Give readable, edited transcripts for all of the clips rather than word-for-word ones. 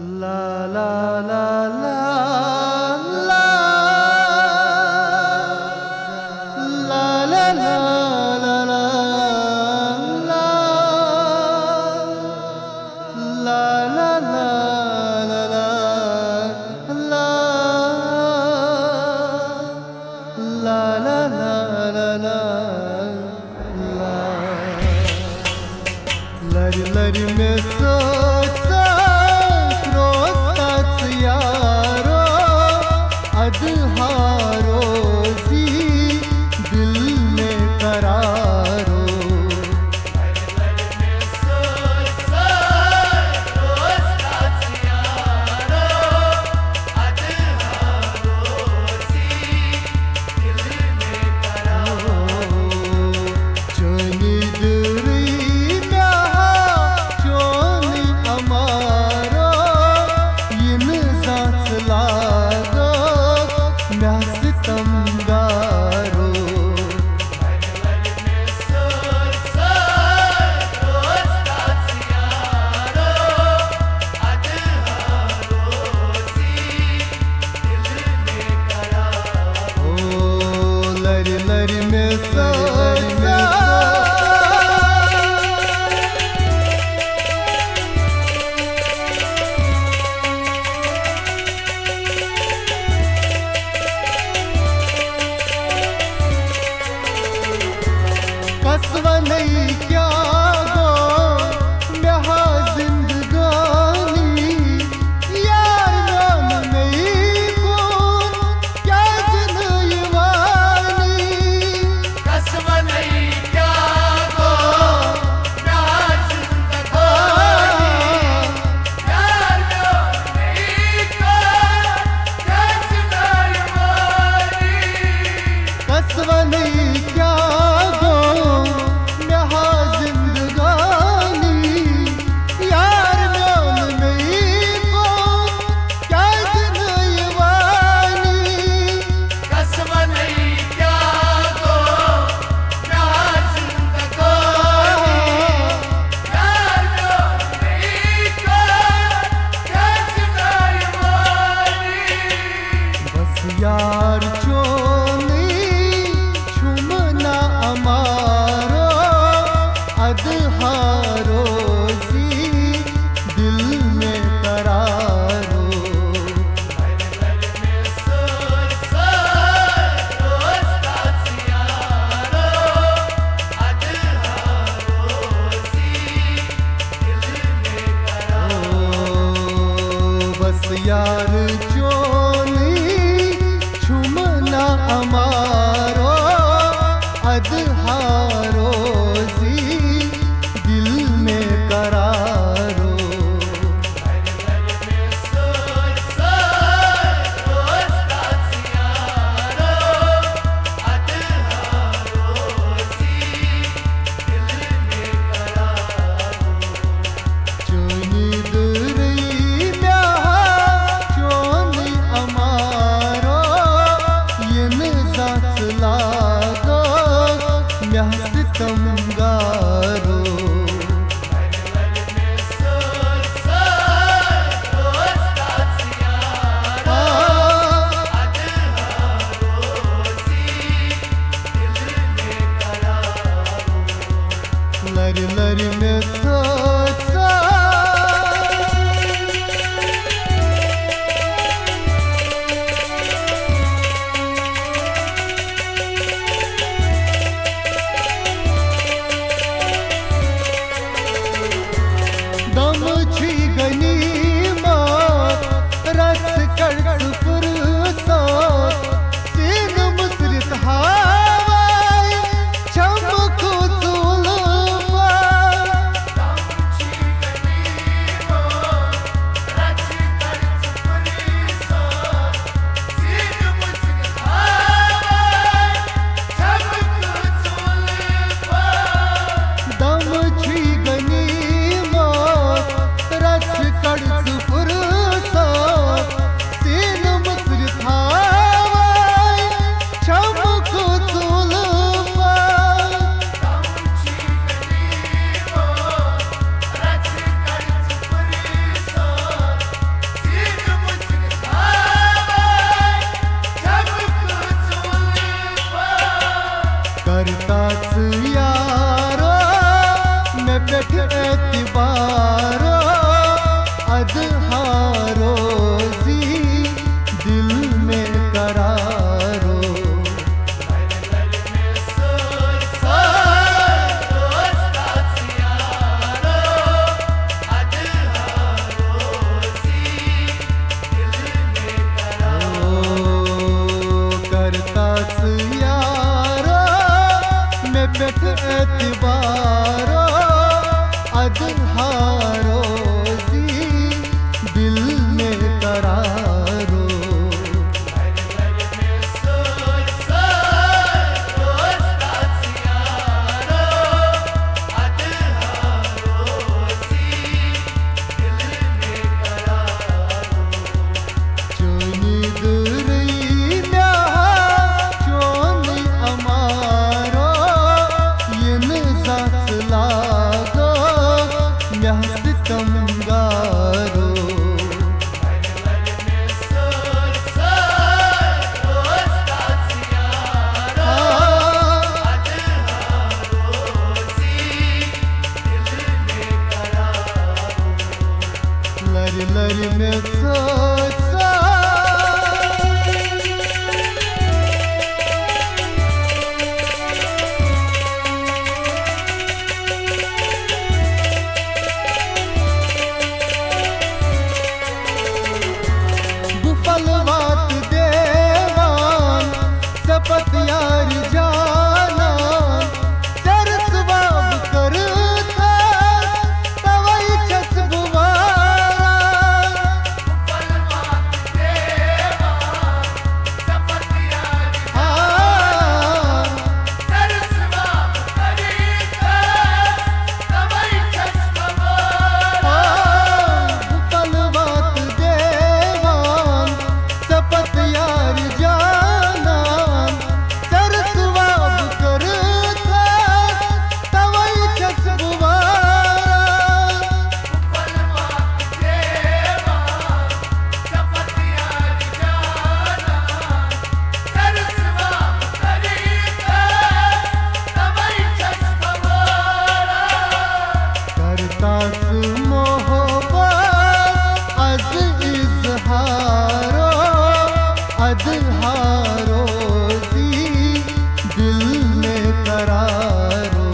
ला ला ला ला ला ला ला ला ला ला ला ला ला लरी लरी में सोच सोच रोज यारो अधहारो सी दिल में करारो नहीं क्या गो मेहा जिंदगानी यार नाम नहीं कौन क्या जिंदगानी कसम नहीं क्या गो मेहा जिंदगानी यार नाम नहीं कौन क्या जिंदगानी कसम नहीं क्या यार चोनी छुमना अमारो अधहारो सी दिल में करारो बस यार हमारो अधहारो सी दिल में करारो चोनी दुरी ब्याह चोनी गत एतबारो अदहारो सी दिल में करारो चोनी दुरई म्या चोनी अमारो यन जात लागो म्या सितमगारो लरी लरी में सोच गुफलवात देवान सपत यार जाना सरसवाब करता तवई चसबुवारा गुफलवात देवान सपत यार जाना सरसवाब करता तवई चसबुवारा करतास मोहब्बत अज इजहारो अदहारो सी दिल में करारो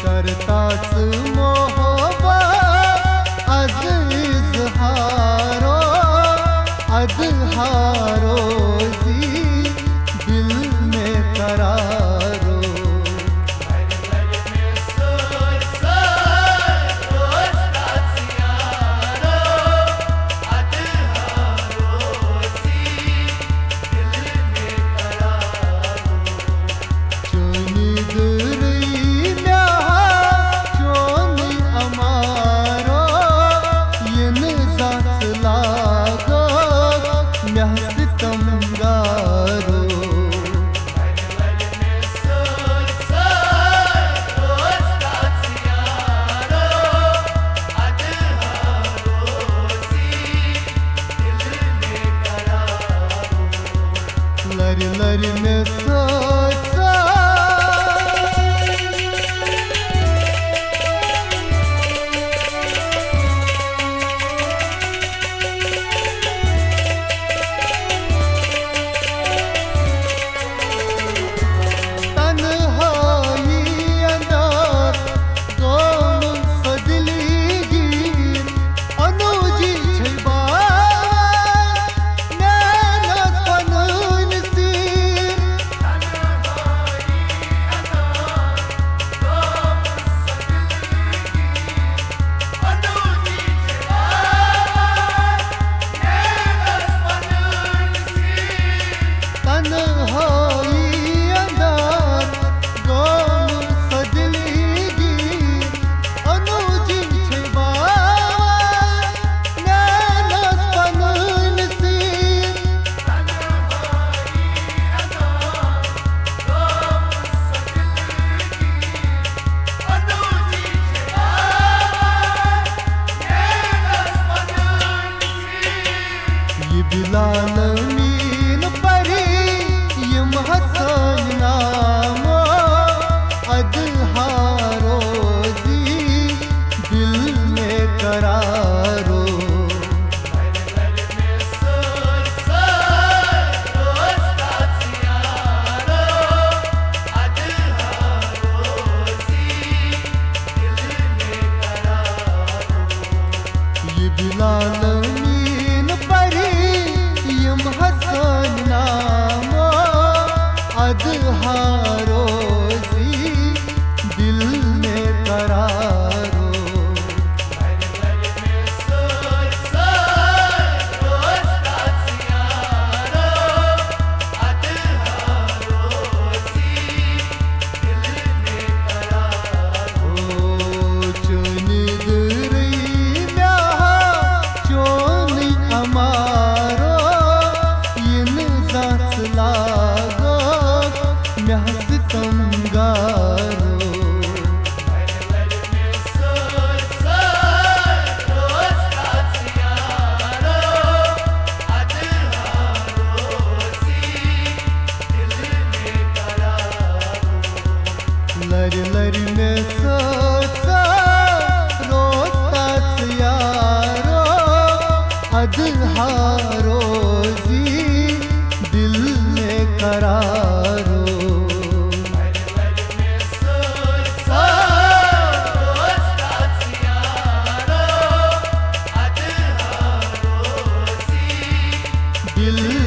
करतास मोहब्बत अज इजहारो अदहारो सी दिल में करारो चोनी दुरई म्या चोनी अमारो यन जात लागो म्या सितमगारो लरी लरी में सोच तन्हाई अंदर गम सजली गिर अनुजी छैबा नैनस पनुन सिर तन्हाई अंदर गम सजली गिर अनुजी छैबा नैनस पनुन सिर ये बिलाल मीन परी ये महसन नामो अदहारो सी दिल में करारो दिल